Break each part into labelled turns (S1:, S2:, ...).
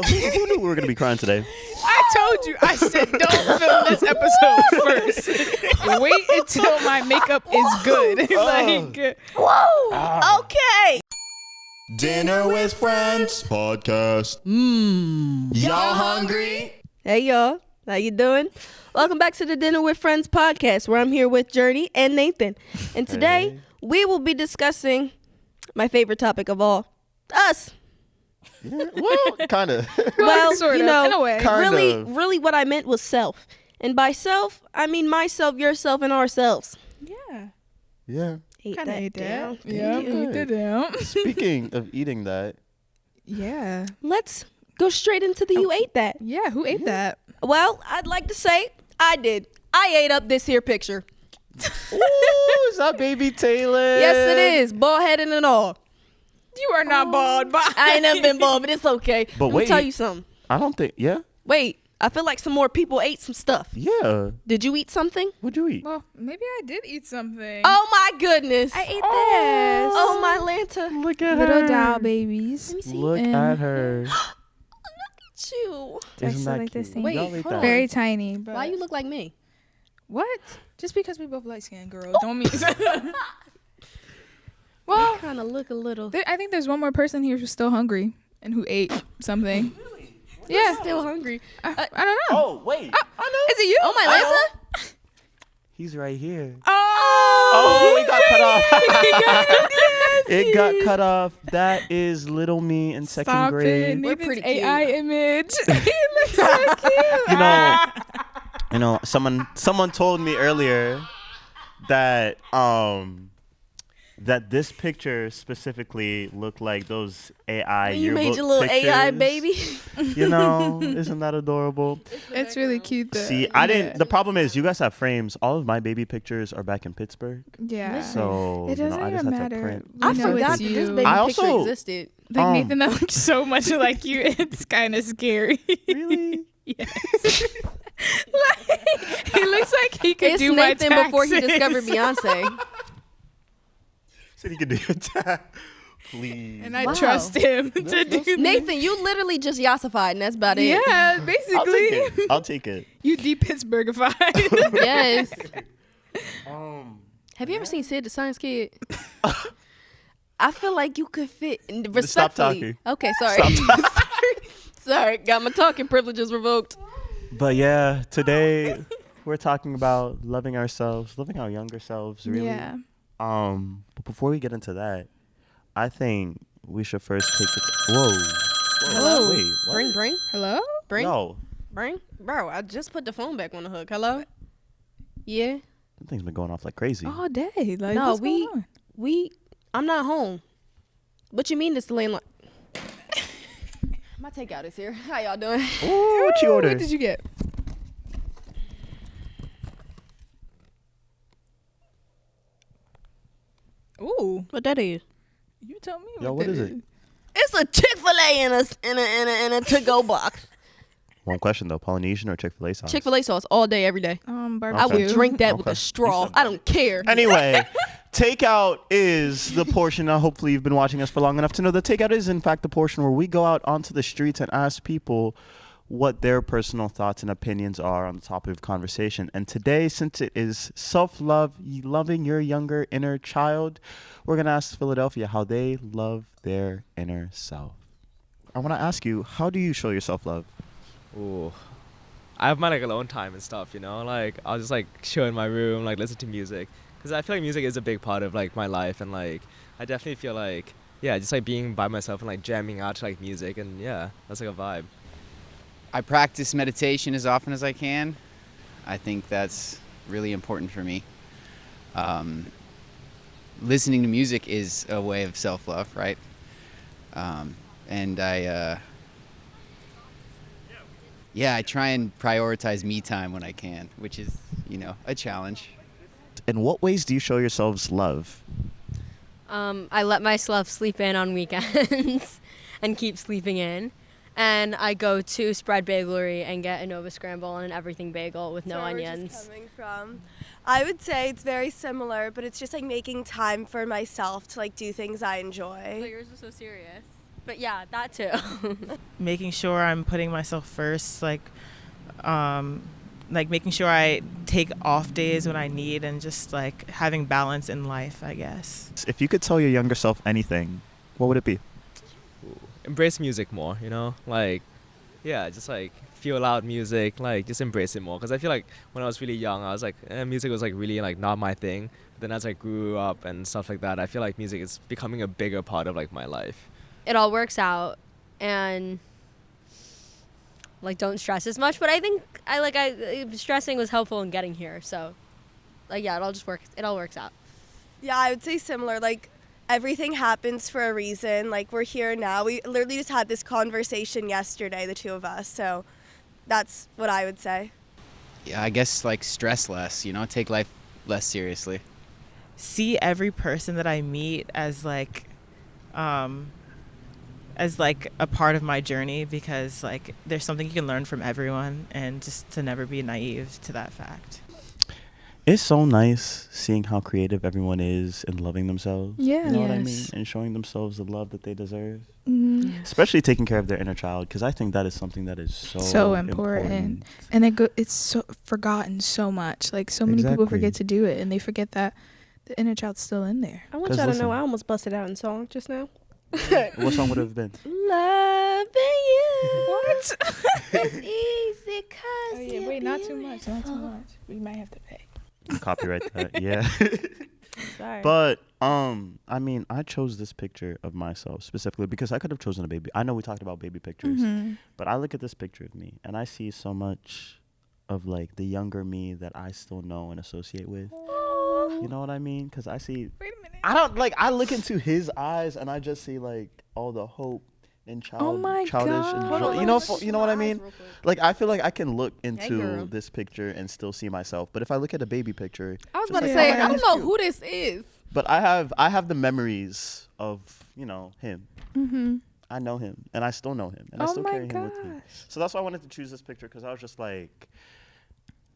S1: Who knew we were gonna be crying today?
S2: I told you. I said don't film this episode first. Wait until my makeup is good.
S3: Whoa. Okay.
S1: Dinner with Friends podcast. Y'all hungry?
S3: Hey y'all, how you doing? Welcome back to the Dinner with Friends podcast, where I'm here with Journey and Nathan. And today we will be discussing my favorite topic of all, us.
S1: Yeah, well, kind of.
S3: Well,
S2: sort
S3: you
S2: of,
S3: know,
S2: in a way.
S3: really what I meant was self. And by self, I mean myself, yourself, and ourselves.
S2: Yeah.
S1: Yeah.
S2: Kind of ate
S3: down.
S2: that. Yeah,
S1: you.
S2: eat it down.
S1: Speaking of eating that,
S2: Yeah.
S3: Let's go straight into the you ate that.
S2: Yeah, who ate that?
S3: Well, I'd like to say I did. I ate up this here picture.
S1: ooh, is that baby Taylyn?
S3: Yes, it is. Bald headed and all.
S2: You are not bald, but
S3: I ain't never been bald, but it's okay.
S1: But
S3: Let
S1: wait.
S3: me tell you something.
S1: I don't think. Yeah.
S3: Wait, I feel like some more people ate some stuff.
S1: Yeah.
S3: Did you eat something?
S1: What'd you eat?
S2: Well, maybe I did eat something.
S3: Oh my goodness.
S2: I ate this.
S3: Oh my Lanta.
S1: Look at
S2: Little
S1: her.
S2: doll babies.
S3: Let me see.
S1: Look at her.
S3: You.
S1: Isn't
S2: Actually
S1: that
S2: like the
S1: cute?
S2: same.
S3: Wait,
S1: Y'all ate
S3: hold
S1: that.
S3: on.
S2: Very tiny. But
S3: Why you look like me?
S2: What? Just because we both light skinned girls don't mean. Well,
S3: Kind of look a little.
S2: I think there's one more person here who's still hungry and who ate something. Yeah.
S3: Still hungry.
S2: I don't know.
S1: Oh wait. I know.
S2: Is it you?
S3: Oh my Lanta.
S1: He's right here.
S2: Oh,
S1: it got cut off.
S2: Yes,
S1: It got cut off. That is little me in second
S2: Stop
S1: grade.
S2: it.
S3: We're
S2: Nathan's
S3: pretty cute.
S2: AI image. He looks so cute.
S1: You know, someone told me earlier that that this picture specifically looked like those AI
S3: You
S1: yearbook
S3: made your little AI
S1: pictures.
S3: baby.
S1: You know, isn't that adorable?
S2: It's really cute though.
S1: See, I didn't. The problem is, you guys have frames. All of my baby pictures are back in Pittsburgh,
S2: Yeah.
S1: so
S2: It
S1: you
S2: doesn't
S1: know, I just
S2: even
S1: had to
S2: matter.
S1: print.
S2: We
S3: I
S2: know
S3: forgot
S2: it's
S3: that
S2: you.
S3: this baby
S1: I
S3: picture
S1: also-
S3: existed.
S2: Like Nathan, that looks so much like you. It's kind of scary.
S1: Really?
S2: Yes. Like, he looks like he could
S3: It's
S2: do my
S3: Nathan
S2: taxes.
S3: before he discovered Beyonce.
S1: Said he could do it. Please.
S2: And I
S3: Wow.
S2: trust him to do that.
S3: Nathan, you literally just yassified, and that's about it.
S2: Yeah,
S1: I'll take
S2: basically.
S1: it. I'll take it.
S2: You de-Pittsburghified.
S3: Yes. Have you ever seen Sid the Science Kid? I feel like you could fit. Respectfully.
S1: Stop talking.
S3: Okay, sorry. Sorry, got my talking privileges revoked.
S1: But yeah, today we're talking about loving ourselves, loving our younger selves, really.
S2: Yeah.
S1: But before we get into that, I think we should first take the whoa.
S3: Hello.
S1: Wait, what?
S3: Bring.
S2: Hello?
S3: Bring.
S1: No,
S3: Bring. Bro, I just put the phone back on the hook. Hello? Yeah.
S1: that thing's been going off like crazy.
S2: All day. Like,
S3: No,
S2: what's going on?
S3: I'm not home. What you mean this the landline? My takeout is here. How y'all doing?
S1: Ooh, what you ordered?
S2: What did you get? Ooh,
S3: What that is?
S2: you tell me.
S1: Yo, what
S2: that
S1: is it?
S3: It's a Chick-fil-A in a to-go box.
S1: One question though: Polynesian or Chick-fil-A sauce?
S3: Chick-fil-A sauce all day, every day.
S2: Barbecue.
S3: I would drink that with
S1: Okay.
S3: a straw. I don't care.
S1: Anyway, takeout is the portion. Hopefully, you've been watching us for long enough to know that takeout is, in fact, the portion where we go out onto the streets and ask people what their personal thoughts and opinions are on the topic of conversation. And today, since it is self-love, loving your younger inner child, we're going to ask Philadelphia how they love their inner self. I want to ask you, how do you show your self-love?
S4: Ooh. I have my like alone time and stuff, you know, like I'll just like chill in my room, like listen to music, because I feel like music is a big part of like my life, and like I definitely feel like, yeah, just like being by myself and like jamming out to like music, and yeah, that's like a vibe.
S5: I practice meditation as often as I can. I think that's really important for me. Listening to music is a way of self-love, right? And I try and prioritize me time when I can, which is, a challenge.
S1: In what ways do you show yourselves love?
S6: I let myself sleep in on weekends and keep sleeping in. And I go to Spread Bagelery and get a Nova Scramble and an everything bagel with no onions.
S7: Just coming from. I would say it's very similar, but it's just like making time for myself to like do things I enjoy.
S6: But yours is so serious. But yeah, that too.
S8: Making sure I'm putting myself first, like making sure I take off days when I need, and just like having balance in life, I guess.
S1: If you could tell your younger self anything, what would it be?
S4: Embrace music more, you know, like, yeah, just like feel out music, like just embrace it more. Because I feel like when I was really young, I was like, music was like really like not my thing. But then as I grew up and stuff like that, I feel like music is becoming a bigger part of like my life.
S6: It all works out, and like don't stress as much. But I think stressing was helpful in getting here. So like yeah, it all works out.
S7: Yeah, I would say similar. Like, everything happens for a reason. Like, we're here now. We literally just had this conversation yesterday, the two of us. So that's what I would say.
S5: Yeah, I guess like stress less, you know, take life less seriously.
S8: See every person that I meet as like a part of my journey, because like there's something you can learn from everyone, and just to never be naive to that fact.
S1: It's so nice seeing how creative everyone is and loving themselves.
S2: Yeah.
S1: You know what I mean?
S2: Yes.
S1: And showing themselves the love that they deserve.
S2: Mhm.
S1: Especially taking care of their inner child, because I think that is something that is so
S2: important. And it's so forgotten so much. Like, so many people
S1: Exactly.
S2: forget to do it, and they forget that the inner child's still in there.
S3: I want
S1: 'Cause
S3: y'all to
S1: listen.
S3: know I almost busted out in song just now.
S1: What song would it have been?
S3: Loving you.
S2: What?
S3: It's easy 'cause
S2: Oh, yeah.
S3: you're
S2: Wait, not too much. Not too
S3: beautiful.
S2: much. We might have to pay.
S1: Copyright that, yeah.
S3: Sorry.
S1: But I mean, I chose this picture of myself specifically because I could have chosen a baby. I know we talked about baby pictures, but I look at this picture of me and I see so much of like the younger me that I still know and associate with. You know what I mean? Because I see,
S2: Wait a minute.
S1: I look into his eyes and I just see like all the hope and
S2: my
S1: childish and
S2: God.
S1: joy. You know what I mean? Like, I feel like I can look into
S6: girl.
S1: this picture and still see myself. But if I look at a baby picture,
S7: I was
S1: just
S7: about to
S1: like,
S7: say,
S1: oh,
S7: I don't
S1: that's
S7: know
S1: cute.
S7: who this is.
S1: But I have the memories of, you know, him.
S2: Mm-hmm.
S1: I know him, and I still know him, and I
S2: Oh
S1: still
S2: my
S1: carry him with me.
S2: gosh.
S1: So that's why I wanted to choose this picture, because I was just like,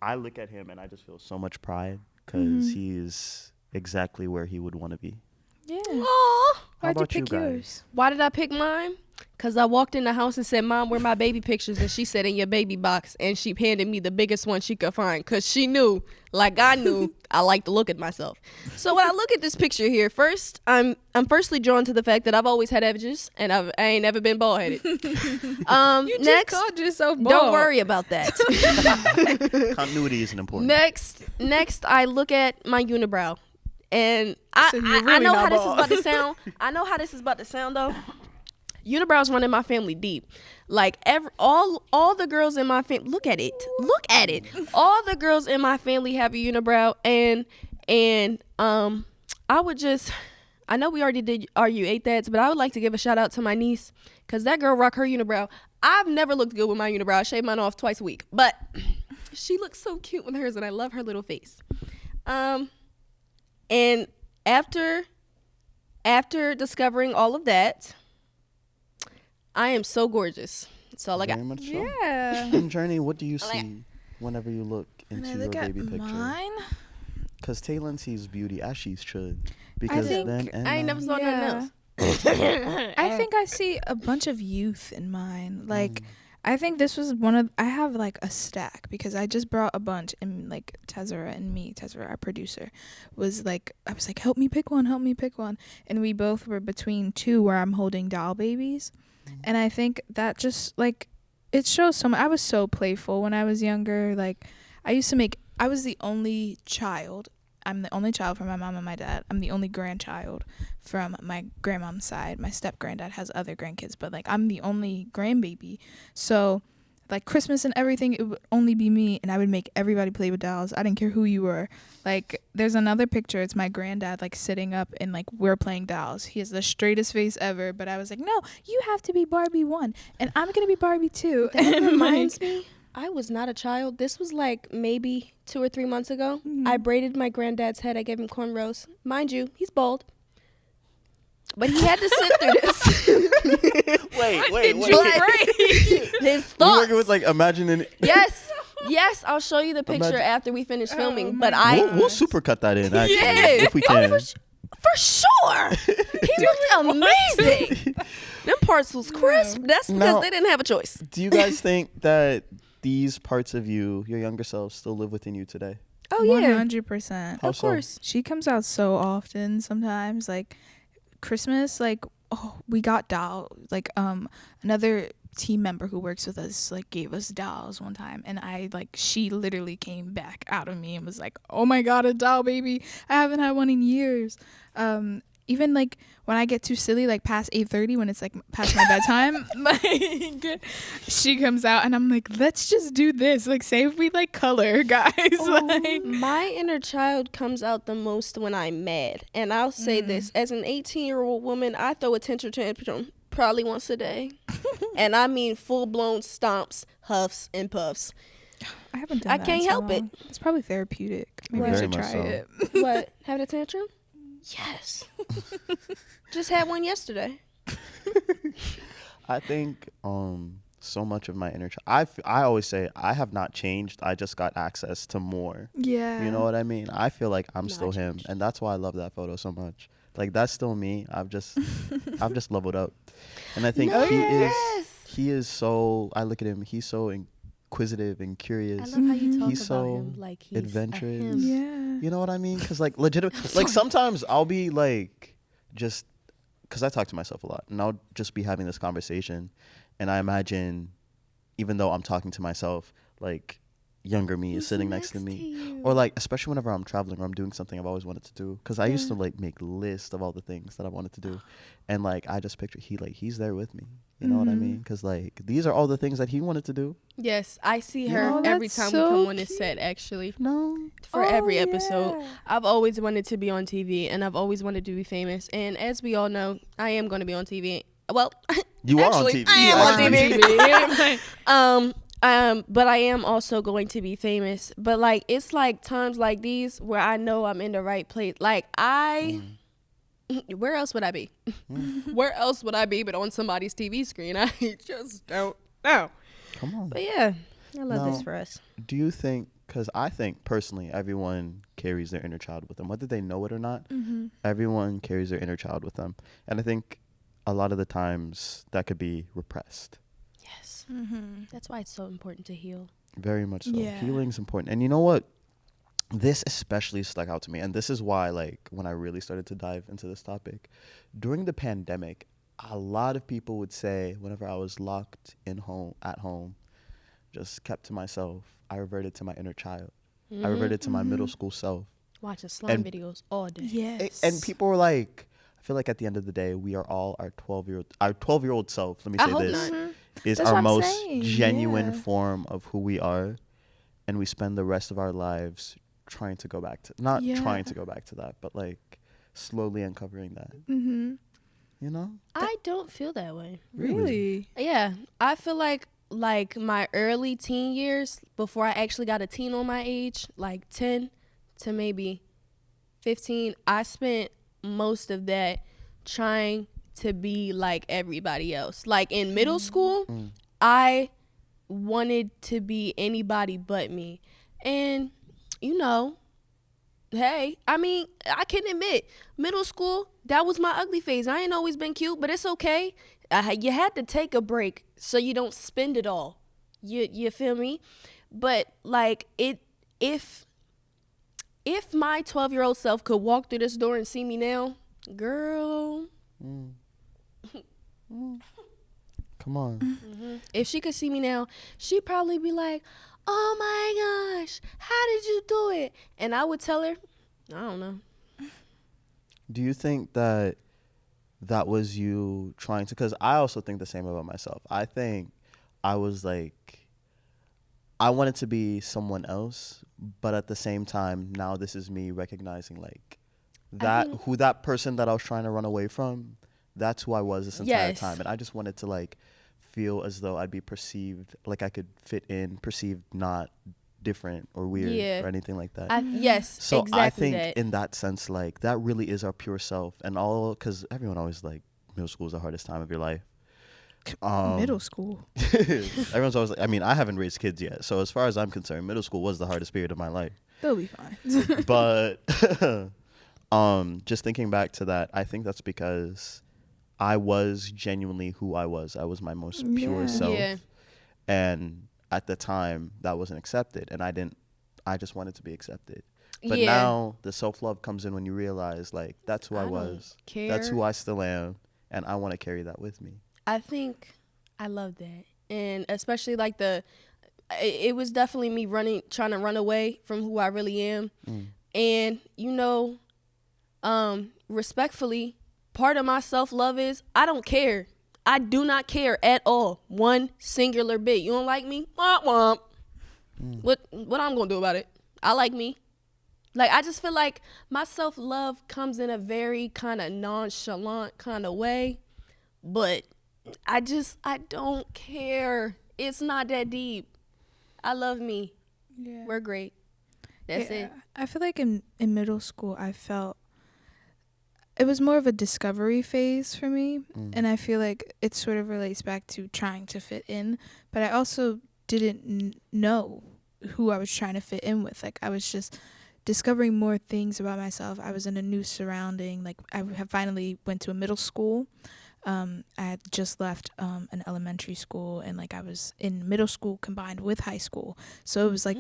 S1: I look at him and I just feel so much pride, because he is exactly where he would want to be.
S2: Yeah.
S3: Aw.
S1: How
S2: Why'd you
S1: about you
S2: pick
S1: guys?
S2: yours?
S3: Why did I pick mine? Because I walked in the house and said, Mom, where are my baby pictures? And she said, in your baby box. And she handed me the biggest one she could find, because she knew, like I knew, I like to look at myself. So when I look at this picture here, first, I'm firstly drawn to the fact that I've always had edges, and I ain't never been bald-headed.
S2: You just
S3: Next,
S2: called yourself bald.
S3: don't worry about that.
S1: Continuity isn't important.
S3: Next, I look at my unibrow. And I
S2: So you're
S3: I
S2: really
S3: know
S2: not
S3: how this is
S2: bald.
S3: about to sound. I know how this is about to sound, though. Unibrows run in my family deep. Like all the girls in my family, look at it. All the girls in my family have a unibrow, and I know we already did Are You Ate That, but I would like to give a shout out to my niece, because that girl rock her unibrow. I've never looked good with my unibrow. I shave mine off twice a week, but she looks so cute with hers, and I love her little face. And after discovering all of that, I am so gorgeous. That's all I got.
S1: Very much so.
S2: Yeah.
S1: And Journey, what do you see whenever you look
S2: When
S1: into
S2: I
S1: your
S2: look at
S1: baby picture?
S2: mine,
S1: Because Taylyn sees beauty as she should. Because
S2: think
S1: then and
S3: I ain't never saw nothing
S2: Yeah.
S3: else.
S2: I think I see a bunch of youth in mine. Like, I think this was I have like a stack, because I just brought a bunch, and like Tezra, our producer, I was like, help me pick one. And we both were between two where I'm holding doll babies. And I think that just like, it shows I was so playful when I was younger. Like, I was the only child. I'm the only child from my mom and my dad. I'm the only grandchild from my grandmom's side. My step granddad has other grandkids, but like I'm the only grandbaby. So like Christmas and everything, it would only be me, and I would make everybody play with dolls. I didn't care who you were. Like, there's another picture. It's my granddad like sitting up, and like we're playing dolls. He has the straightest face ever, but I was like, no, you have to be Barbie 1, and I'm gonna be Barbie 2.
S3: That
S2: And,
S3: reminds me, I was not a child. This was like maybe 2 or 3 months ago. I braided my granddad's head. I gave him cornrows. Mind you, he's bald. But he had to sit through this.
S1: wait.
S3: His
S1: We're
S3: thoughts.
S1: working with like imagining.
S3: Yes, I'll show you the picture
S1: Imagine-
S3: after we finish filming.
S2: Oh
S3: but
S2: my
S3: I
S1: We'll supercut that in, actually,
S3: Yeah.
S1: if we can.
S3: For sure. He looked amazing. Them parts was crisp. That's because
S1: Now-
S3: they didn't have a choice.
S1: Do you guys think that these parts of you, your younger self, still live within you today?
S3: Oh, yeah.
S2: 100%.
S1: How
S3: Of
S1: so?
S3: course.
S2: She comes out so often sometimes, like Christmas, like, we got dolls. Like, another team member who works with us, like, gave us dolls one time. And she literally came back out of me and was like, oh my God, a doll baby. I haven't had one in years. Even like when I get too silly, like past 8:30, when it's like past my bedtime, like she comes out and I'm like, let's just do this. Like, say if we like color, guys. Like,
S3: My inner child comes out the most when I'm mad. And I'll say this, as an 18-year-old woman, I throw a tantrum probably once a day. And I mean full-blown stomps, huffs, and puffs.
S2: I haven't done
S3: I
S2: that
S3: can't
S2: in so
S3: help it.
S2: long. It's probably therapeutic. Maybe I
S1: Very
S2: should
S1: much
S2: try
S1: so.
S2: it.
S3: What? Having a tantrum? Yes. Just had one yesterday.
S1: I think so much of my inner child. I always say I have not changed. I just got access to more.
S2: Yeah.
S1: You know what I mean? I feel like I'm
S3: Not
S1: still him,
S3: changed.
S1: and that's why I love that photo so much. Like, that's still me. I've just leveled up, and I think he is so. I look at him. He's so inquisitive and
S3: I
S1: curious.
S3: love how you talk
S1: He's
S3: about
S1: so
S3: him like he's
S1: adventurous.
S3: a him.
S2: Yeah.
S1: You know what I mean? Because like legit, like sometimes I'll be like just because I talk to myself a lot, and I'll just be having this conversation, and I imagine, even though I'm talking to myself, like younger me is sitting next to me, or like especially whenever I'm traveling or I'm doing something I've always wanted to do. Because I used to like make lists of all the things that I wanted to do, and like I just picture he's there with me. You know what I mean? Because like these are all the things that he wanted to do.
S3: Yes, I see
S1: You
S3: her
S2: know,
S3: every
S2: that's
S3: time we
S2: so
S3: come on this
S2: cute.
S3: set, actually.
S1: No.
S3: For
S2: Oh,
S3: every episode.
S2: yeah.
S3: I've always wanted to be on TV, and I've always wanted to be famous. And as we all know, I am going to be on TV. Well,
S1: You are on
S3: actually,
S1: TV.
S3: I am on
S1: Actually.
S3: TV. But I am also going to be famous. But like, it's like times like these where I know I'm in the right place. Like where else would I be? Where else would I be but on somebody's TV screen? I just don't know.
S1: Come on.
S3: But yeah, I love this
S1: No.
S3: for us.
S1: Do you think, because I think personally everyone carries their inner child with them, whether they know it or not, everyone carries their inner child with them. And I think a lot of the times that could be repressed.
S3: Yes. That's why it's so important to heal.
S1: Very much so.
S2: Yeah.
S1: Healing's important. And you know what? This especially stuck out to me. And this is why, like, when I really started to dive into this topic, during the pandemic, a lot of people would say whenever I was locked at home, just kept to myself, I reverted to my inner child. I reverted to my middle school self.
S3: Watching slime
S1: And-
S3: videos all day.
S2: Yes.
S1: And people were like, I feel like at the end of the day, we are all our 12-year-old self. Let me
S3: I
S1: say
S3: hope
S1: this
S3: not.
S1: is
S2: That's
S1: our
S2: what I'm
S1: most
S2: saying,
S1: genuine
S2: yeah.
S1: form of who we are, and we spend the rest of our lives trying to go back to trying to go back to that, but like slowly uncovering that.
S2: Mm-hmm.
S1: You know?
S3: I don't feel that way.
S2: Really?
S3: Yeah, I feel like my early teen years, before I actually got a teen on my age, like 10 to maybe 15, I spent most of that trying to be like everybody else. Like in middle school, I wanted to be anybody but me. And, you know, hey, I mean, I can admit, middle school, that was my ugly phase. I ain't always been cute, but it's okay. You had to take a break so you don't spend it all. You feel me? But like if my 12-year-old self could walk through this door and see me now, girl,
S1: Come on.
S3: if she could see me now, she'd probably be like, "Oh my gosh, how did you do it?" And I would tell her, I don't know.
S1: Do you think that was you trying to, because I also think the same about myself. I think I was like, I wanted to be someone else, but at the same time, now this is me recognizing like who that person that I was trying to run away from, that's who I was this entire
S3: Yes.
S1: time. And I just wanted to like feel as though I'd be perceived, like I could fit in, perceived not different or weird
S3: Yeah.
S1: or anything like that.
S3: Yes,
S1: So
S3: exactly
S1: I think
S3: that.
S1: in that sense, like that really is our pure self, and all because everyone always like middle school is the hardest time of your life.
S2: Middle school.
S1: Everyone's always like, I mean, I haven't raised kids yet, so as far as I'm concerned, middle school was the hardest period of my life.
S2: They'll be fine.
S1: But Just thinking back to that, I think that's because I was genuinely who I was. I was my most pure
S2: Yeah.
S1: self.
S6: Yeah.
S1: And at the time that wasn't accepted, and I just wanted to be accepted. But
S6: Yeah.
S1: now the self-love comes in when you realize, like, that's who I
S3: don't
S1: was.
S3: care.
S1: That's who I still am, and I want to carry that with me.
S3: I think I love that. And especially like it was definitely me trying to run away from who I really am. And, respectfully, part of my self-love is I don't care. I do not care at all. One singular bit. You don't like me? Womp womp. What I'm going to do about it? I like me. Like, I just feel like my self-love comes in a very kind of nonchalant kind of way. But I don't care. It's not that deep. I love me.
S2: Yeah.
S3: We're great. That's it.
S2: I feel like in middle school, I felt it was more of a discovery phase for me. And I feel like it sort of relates back to trying to fit in. But I also didn't know who I was trying to fit in with. Like, I was just discovering more things about myself. I was in a new surrounding. Like, I have finally went to a middle school. I had just left an elementary school, and like I was in middle school combined with high school. So it was like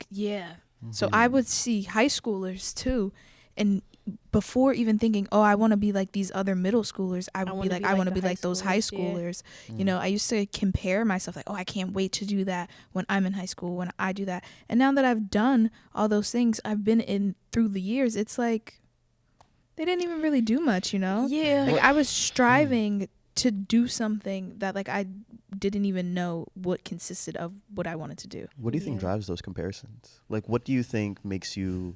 S2: yeah. So I would see high schoolers too, and before even thinking, oh, I want to be like these other middle schoolers, I would be like, I want to be like those high schoolers. You know, I used to compare myself like, oh, I can't wait to do that when I'm in high school, when I do that. And now that I've done all those things I've been in through the years, it's like they didn't even really do much, you know?
S3: Yeah.
S2: Like, I was striving to do something that like I didn't even know what consisted of what I wanted to do.
S1: What do you think drives those comparisons? Like, what do you think makes you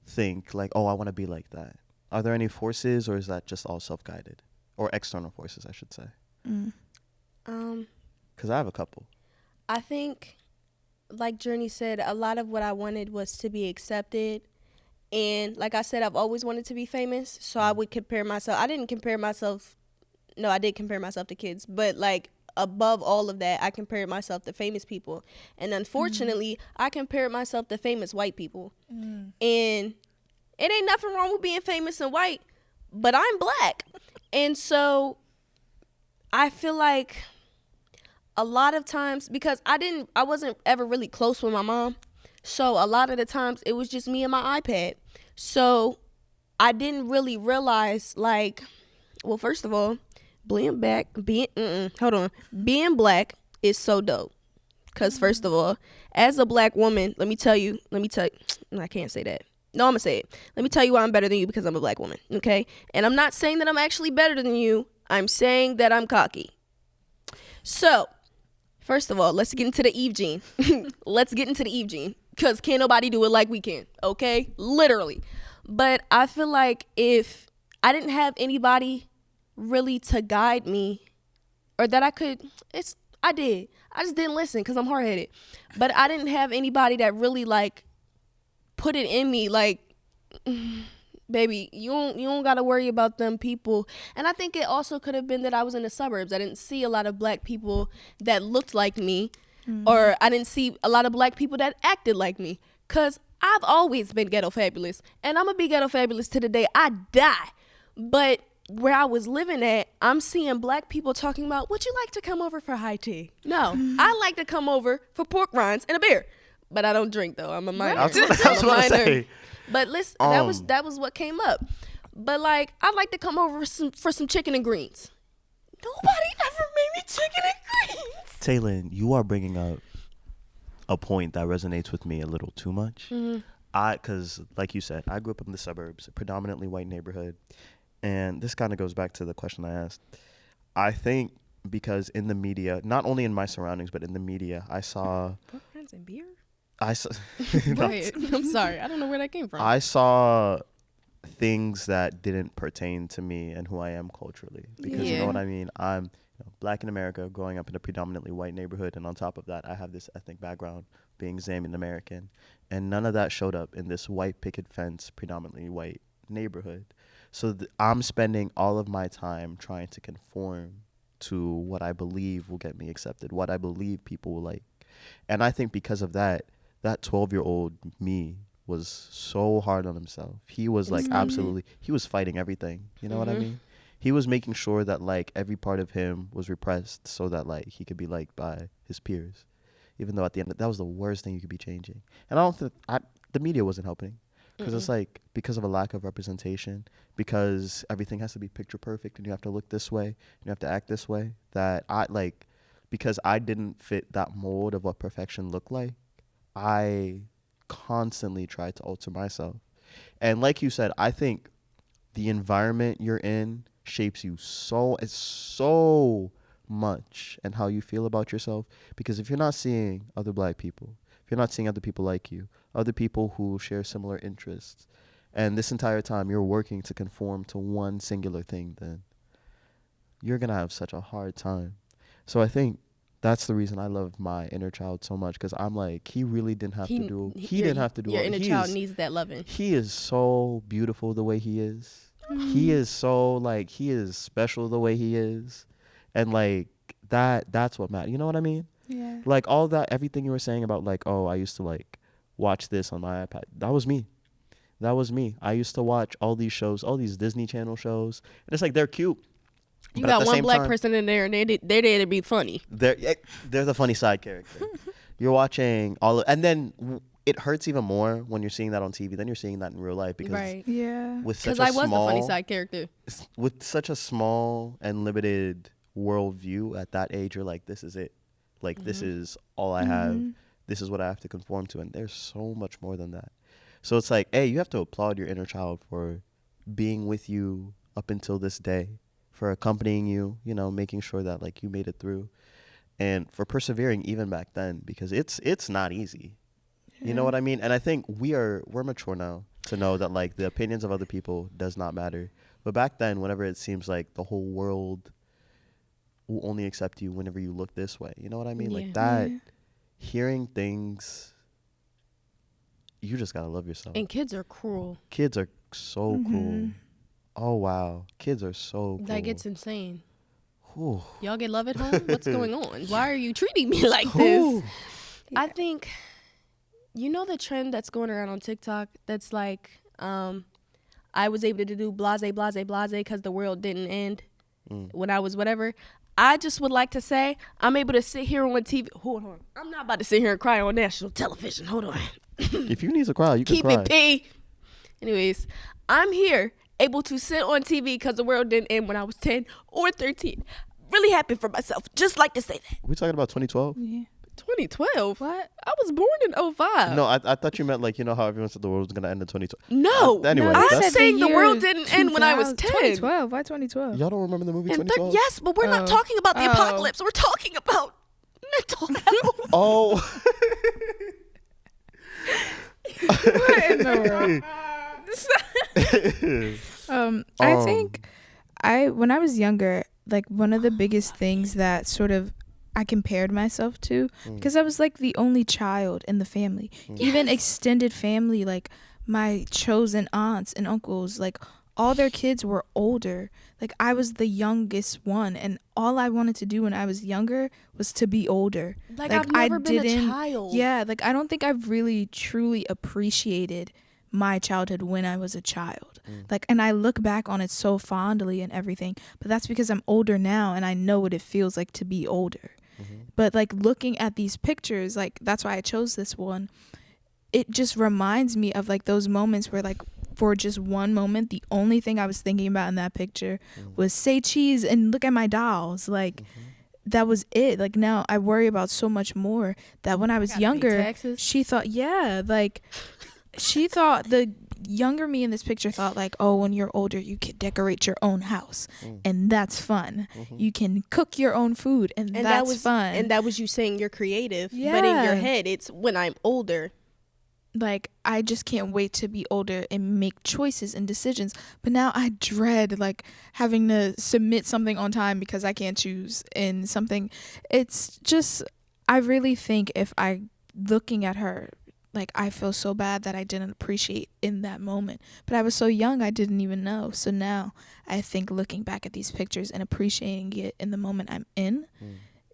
S1: think like, oh, I want to be like that? Are there any forces, or is that just all self-guided, or external forces, I should say? Because I have a couple.
S3: I think, like Journey said, a lot of what I wanted was to be accepted. And like I said, I've always wanted to be famous. So I would compare myself. I did compare myself to kids. But like above all of that, I compared myself to famous people. And unfortunately, I compared myself to famous white people. And it ain't nothing wrong with being famous and white, but I'm black. And so I feel like a lot of times, because I wasn't ever really close with my mom. So a lot of the times it was just me and my iPad. So I didn't really realize, like, well, first of all, being black is so dope. Because first of all, as a black woman, let me tell you, I can't say that. No, I'm going to say it. Let me tell you why I'm better than you, because I'm a black woman, okay? And I'm not saying that I'm actually better than you. I'm saying that I'm cocky. So, first of all, let's get into the Eve gene. Because can't nobody do it like we can, okay? Literally. But I feel like if I didn't have anybody really to guide me, or that I did. I just didn't listen because I'm hard-headed. But I didn't have anybody that really, like, put it in me, like, baby, you don't got to worry about them people. And I think it also could have been that I was in the suburbs. I didn't see a lot of black people that looked like me. Or I didn't see a lot of black people that acted like me. Because I've always been ghetto fabulous. And I'm going to be ghetto fabulous to the day I die. But where I was living at, I'm seeing black people talking about, would you like to come over for high tea? No. I like to come over for pork rinds and a beer. But I don't drink, though. I'm a minor.
S1: That's what I say.
S3: But listen, that was what came up. But, like, I'd like to come over for some chicken and greens. Nobody ever made me chicken and greens.
S1: Taylyn, you are bringing up a point that resonates with me a little too much. Because, like you said, I grew up in the suburbs, a predominantly white neighborhood. And this kind of goes back to the question I asked. I think because in the media, not only in my surroundings, but in the media, I saw...
S3: Pork rinds and beer?
S1: I saw...
S3: Right. I'm sorry. I don't know where that came from.
S1: I saw things that didn't pertain to me and who I am culturally. Because you know what I mean? I'm black in America, growing up in a predominantly white neighborhood. And on top of that, I have this ethnic background, being Zambian American. And none of that showed up in this white picket fence, predominantly white neighborhood. So I'm spending all of my time trying to conform to what I believe will get me accepted, what I believe people will like. And I think because of that, that 12-year-old me was so hard on himself. He was like absolutely, he was fighting everything. You know what I mean? He was making sure that like every part of him was repressed so that like he could be liked by his peers. Even though at the end, that was the worst thing you could be changing. And I don't think, the media wasn't helping. Because it's like, because of a lack of representation, because everything has to be picture perfect and you have to look this way and you have to act this way, that because I didn't fit that mold of what perfection looked like, I constantly tried to alter myself. And like you said, I think the environment you're in shapes you so much and how you feel about yourself. Because if you're not seeing other black people, if you're not seeing other people like you, other people who share similar interests, and this entire time you're working to conform to one singular thing, then you're going to have such a hard time. So I think that's the reason I love my inner child so much, because I'm like, he really didn't have to do
S3: Your
S1: all.
S3: inner child needs that loving.
S1: He is so beautiful the way he is. He is so like, he is special the way he is. And like that's what matters. You know what I mean?
S2: Yeah.
S1: Like all that, everything you were saying about like, oh, I used to like watch this on my iPad. That was me. I used to watch all these shows, all these Disney Channel shows. And it's like, they're cute.
S3: You
S1: but at
S3: got
S1: the
S3: one
S1: same
S3: black
S1: time,
S3: person in there, and they're there to be funny.
S1: They're the funny side character. You're watching and then it hurts even more when you're seeing that on TV. Then you're seeing that in real life because
S2: Yeah.
S1: with such
S3: Because
S1: a
S3: I was
S1: small,
S3: the funny side character.
S1: with such a small and limited worldview at that age, you're like, this is it. Like this is all I have. This is what I have to conform to. And there's so much more than that. So it's like, hey, you have to applaud your inner child for being with you up until this day, for accompanying you, you know, making sure that like you made it through, and for persevering even back then, because it's not easy. You know what I mean? And I think we're mature now to know that like the opinions of other people does not matter. But back then, whenever it seems like the whole world will only accept you whenever you look this way, you know what I mean? Like that, hearing things, you just gotta love yourself.
S3: And kids are cruel.
S1: Kids are so cruel. Oh wow, kids are so cruel.
S3: That gets insane.
S1: Whew.
S3: Y'all get love at home? What's going on? Why are you treating me like this? I think, you know the trend that's going around on TikTok that's like, I was able to do blase, blase, blase because the world didn't end when I was whatever. I just would like to say I'm able to sit here on TV. Hold on. I'm not about to sit here and cry on national television. Hold on.
S1: If you need to cry, you can
S3: Keep
S1: cry.
S3: it P. Anyways, I'm here able to sit on TV because the world didn't end when I was 10 or 13. Really happy for myself. Just like to say that.
S1: We talking about 2012?
S2: Yeah.
S3: 2012?
S2: What?
S3: I was born in 05.
S1: No, I thought you meant like, you know how everyone said the world was gonna end in 2012.
S3: No.
S1: Anyway,
S2: No,
S3: I'm
S2: said
S3: saying the
S2: year
S3: world didn't end when I was 10.
S2: 2012. Why 2012?
S1: Y'all don't remember the movie
S3: And
S1: 2012?
S3: yes, but we're not talking about the apocalypse. We're talking about mental health.
S1: Oh.
S2: What in the world? I think when I was younger, like one of the biggest things that sort of I compared myself to, because I was like the only child in the family, even extended family, like my chosen aunts and uncles, like all their kids were older. Like I was the youngest one, and all I wanted to do when I was younger was to be older.
S3: Like I've never been a child.
S2: Yeah, like I don't think I've really truly appreciated my childhood when I was a child. Like, and I look back on it so fondly and everything, but that's because I'm older now and I know what it feels like to be older. But like looking at these pictures, like that's why I chose this one. It just reminds me of like those moments where like for just one moment, the only thing I was thinking about in that picture was say cheese and look at my dolls. Like that was it. Like now I worry about so much more. That when I was younger, she thought, she thought the younger me in this picture thought like, oh, when you're older, you can decorate your own house and that's fun. You can cook your own food and that's
S3: that was
S2: fun.
S3: And that was you saying you're creative.
S2: Yeah.
S3: But in your head, it's when I'm older.
S2: Like, I just can't wait to be older and make choices and decisions. But now I dread like having to submit something on time because I can't choose in something. It's just, I really think if I, looking at her, like I feel so bad that I didn't appreciate in that moment. But I was so young, I didn't even know. So now I think looking back at these pictures and appreciating it in the moment I'm in,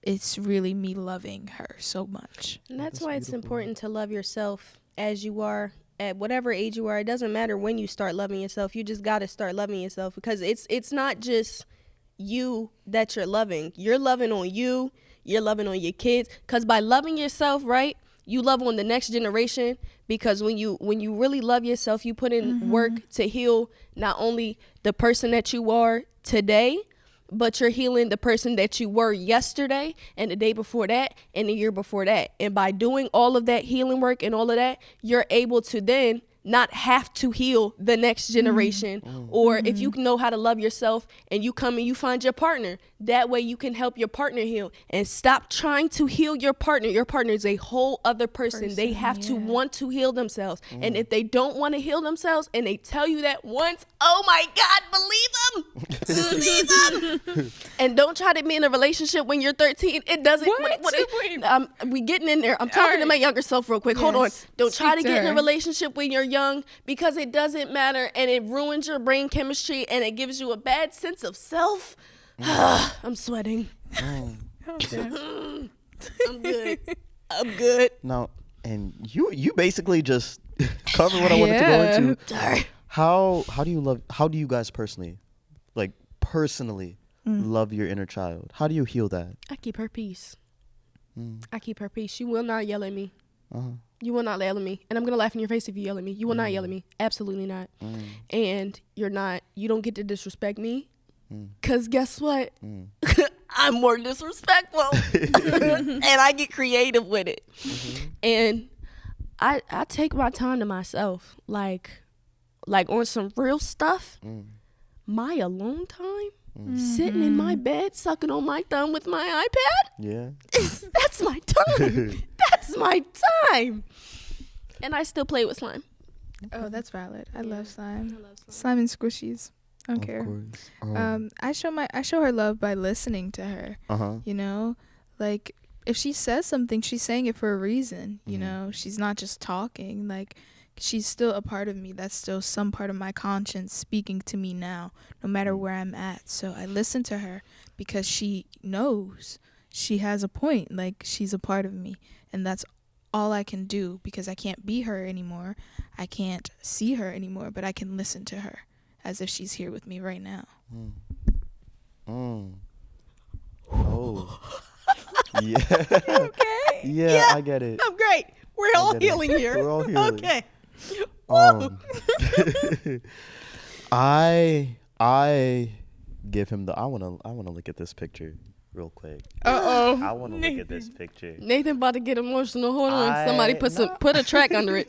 S2: it's really me loving her so much.
S3: And that's why it's important to love yourself as you are at whatever age you are, it doesn't matter when you start loving yourself. You just got to start loving yourself, because it's not just you that you're loving. You're loving on you. You're loving on your kids. Because by loving yourself, right, you love on the next generation. Because when you really love yourself, you put in work to heal not only the person that you are today, but you're healing the person that you were yesterday and the day before that and the year before that. And by doing all of that healing work and all of that, you're able to then not have to heal the next generation. Or if you know how to love yourself and you come and you find your partner, that way you can help your partner heal. And stop trying to heal your partner. Your partner is a whole other person. They have to want to heal themselves. And if they don't want to heal themselves and they tell you that once, oh my God, believe them. Believe them. And don't try to be in a relationship when you're 13. It doesn't. We getting in there. I'm talking to my younger self real quick. Hold on. Don't try to get in a relationship when you're young, because it doesn't matter, and it ruins your brain chemistry, and it gives you a bad sense of self. I'm sweating. I'm good. I'm good.
S1: No, and you basically just covered what I wanted to go into.
S3: Sorry.
S1: How do you guys personally love your inner child? How do you heal that?
S3: I keep her peace. I keep her peace. She will not yell at me. You will not yell at me. And I'm going to laugh in your face if you yell at me. You will not yell at me. Absolutely not. And you don't get to disrespect me. Because guess what? I'm more disrespectful. And I get creative with it. And I take my time to myself. Like on some real stuff, my alone time, sitting in my bed, sucking on my thumb with my iPad.
S1: Yeah.
S3: That's my time. That's my time. And I still play with slime.
S2: Oh, that's valid. I love slime. Slime and squishies. I don't care. I show her love by listening to her. You know, like if she says something, she's saying it for a reason. You know, she's not just talking. Like, she's still a part of me. That's still some part of my conscience speaking to me now, no matter where I'm at. So I listen to her because she knows she has a point. Like, she's a part of me, and that's all I can do, because I can't be her anymore. I can't see her anymore, but I can listen to her as if she's here with me right now.
S1: Oh. Yeah.
S3: Okay.
S1: Yeah, I get it.
S3: I'm great. We're all healing here.
S1: We're all healing.
S3: Okay.
S1: I give him I wanna look at this picture real quick. I wanna look at this picture.
S3: Nathan about to get emotional. Hold on. Somebody put a track under it.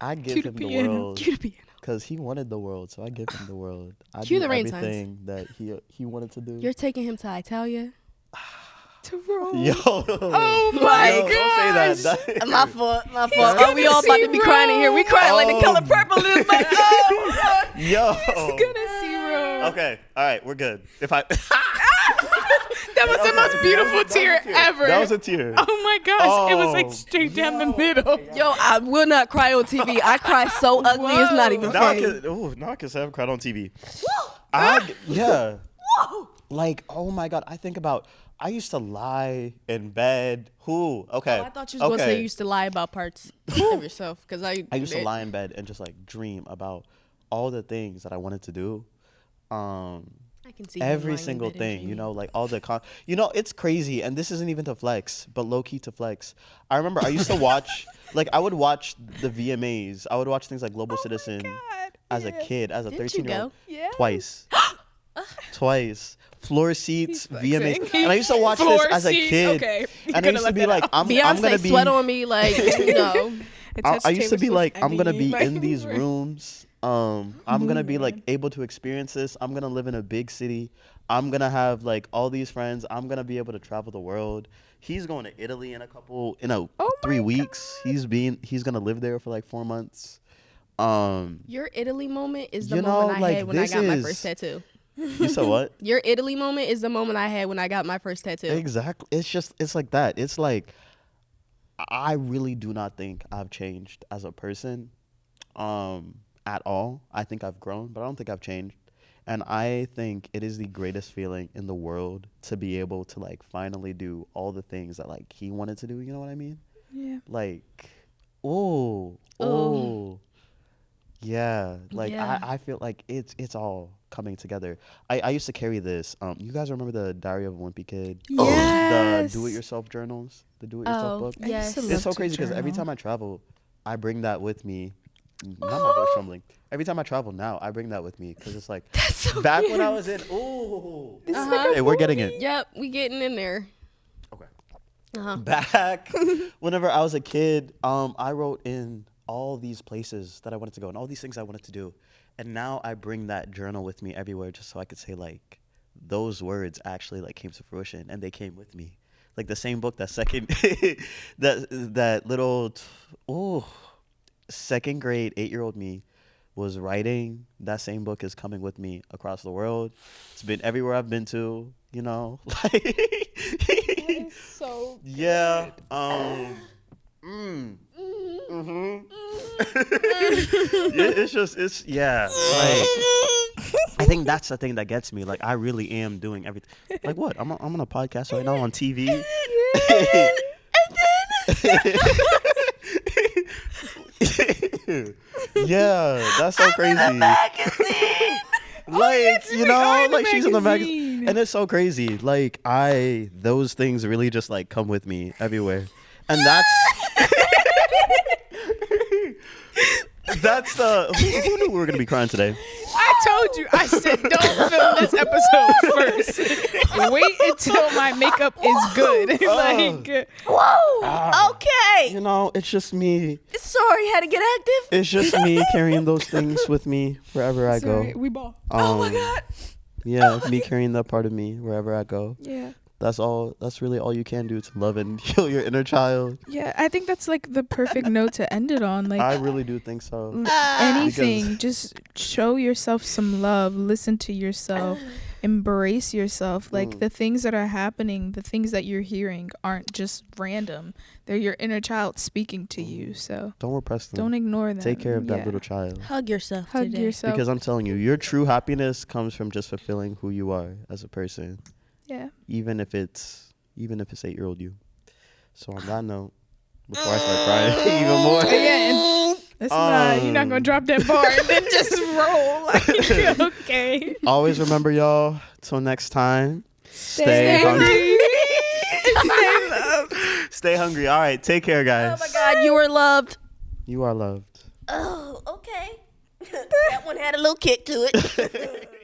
S1: I give him the world.
S3: Cue the piano.
S1: Because he wanted the world, so I give him the world. I
S3: Cue
S1: do
S3: the rain
S1: everything that he wanted to do.
S3: You're taking him to Italia.
S2: To Rome.
S1: Yo.
S2: Oh my
S1: Yo, don't say that.
S3: My fault. Are we all about to be crying in here? We crying like the color purple is my
S1: Yo.
S2: He's gonna see Rome.
S1: Okay. All right. We're good.
S2: That was the most beautiful tear ever.
S1: That was a tear.
S2: Oh my gosh. It was like straight down the middle.
S3: Yo, I will not cry on TV. I cry so ugly, it's not even funny.
S1: Now I can say I've cried on TV. Yeah. Like, oh my God. I used to lie in bed. Okay.
S3: Oh, I thought you was going to say you used to lie about parts of yourself. Because I
S1: used to lie in bed and just like dream about all the things that I wanted to do.
S3: I can see
S1: every single thing, you know, like all the it's crazy, and this isn't even to flex, but low key to flex. I remember I used to watch, I would watch the VMAs. I would watch things like Global Citizen as a kid, as a 13-year-old.
S2: Yeah.
S1: Twice. Floor seats, VMAs, and I used to watch this as a kid.
S2: Okay.
S1: And I used to be like, I'm gonna be
S3: sweat on me, like, you know.
S1: I used to be like, I'm gonna be in these rooms. I'm gonna be like able to experience this. I'm gonna live in a big city. I'm gonna have like all these friends. I'm gonna be able to travel the world. He's going to Italy in 3 weeks. He's gonna live there for like 4 months.
S3: Your Italy moment is the moment I had when I got my first tattoo.
S1: You said what?
S3: Your Italy moment is the moment I had when I got my first tattoo.
S1: Exactly. It's like that. It's like, I really do not think I've changed as a person at all. I think I've grown, but I don't think I've changed. And I think it is the greatest feeling in the world to be able to like finally do all the things that like he wanted to do. You know what I mean?
S2: Yeah.
S1: Like, Oh. Yeah. Like
S2: Yeah.
S1: I feel like it's all coming together. I used to carry this. You guys remember the Diary of a Wimpy Kid?
S2: Yes.
S1: The do-it-yourself journals? The do-it-yourself book?
S2: I used to
S1: It's
S2: love
S1: so
S2: to
S1: crazy because every
S2: journal.
S1: time I travel, I bring that with me. Not my voice trembling. Every time I travel now, I bring that with me because it's like back when I was in. Ooh. Hey, we're getting it.
S3: Yep, we getting in there.
S1: Okay. Back whenever I was a kid, I wrote in all these places that I wanted to go and all these things I wanted to do. And now I bring that journal with me everywhere just so I could say like those words actually like came to fruition and they came with me. Like the same book that second that little second grade 8-year-old me was writing. That same book is coming with me across the world. It's been everywhere I've been to, you know. Like
S2: So
S1: yeah. It's like I think that's the thing that gets me. Like I really am doing everything. Like what? I'm on a podcast right now on TV. Yeah, that's so crazy. Like you know, like she's in the magazine, and it's so crazy. Like those things really just like come with me everywhere, and that's the. Who knew we were gonna be crying today?
S2: I told you. I said don't film this episode first. Wait until my makeup is good. Like
S3: Whoa. Okay.
S1: You know, it's just me.
S3: Sorry, had to get active.
S1: It's just me carrying those things with me wherever I go.
S2: sorry, we ball.
S3: Oh my God.
S1: Yeah, me carrying that part of me wherever I go.
S2: Yeah.
S1: That's all. That's really all you can do to love and heal your inner child.
S2: Yeah, I think that's like the perfect note to end it on. Like
S1: I really do think so.
S2: anything, just show yourself some love, listen to yourself, embrace yourself. Like the things that are happening, the things that you're hearing aren't just random. They're your inner child speaking to you. So
S1: Don't repress them.
S2: don't ignore them.
S1: Take care of that
S2: Yeah.
S1: little child.
S3: Hug yourself
S2: Hug
S3: today.
S2: yourself.
S1: Because I'm telling you, your true happiness comes from just fulfilling who you are as a person.
S2: Yeah.
S1: Even if it's 8-year-old you. So on that note, before I start crying even more.
S2: Again, that's not, you're not gonna drop that bar and then just roll. Like, okay.
S1: Always remember, y'all, till next time, stay hungry.
S2: Stay loved.
S1: Stay hungry. All right, take care, guys.
S3: Oh my God, you were loved.
S1: You are loved.
S3: Oh, okay. That one had a little kick to it.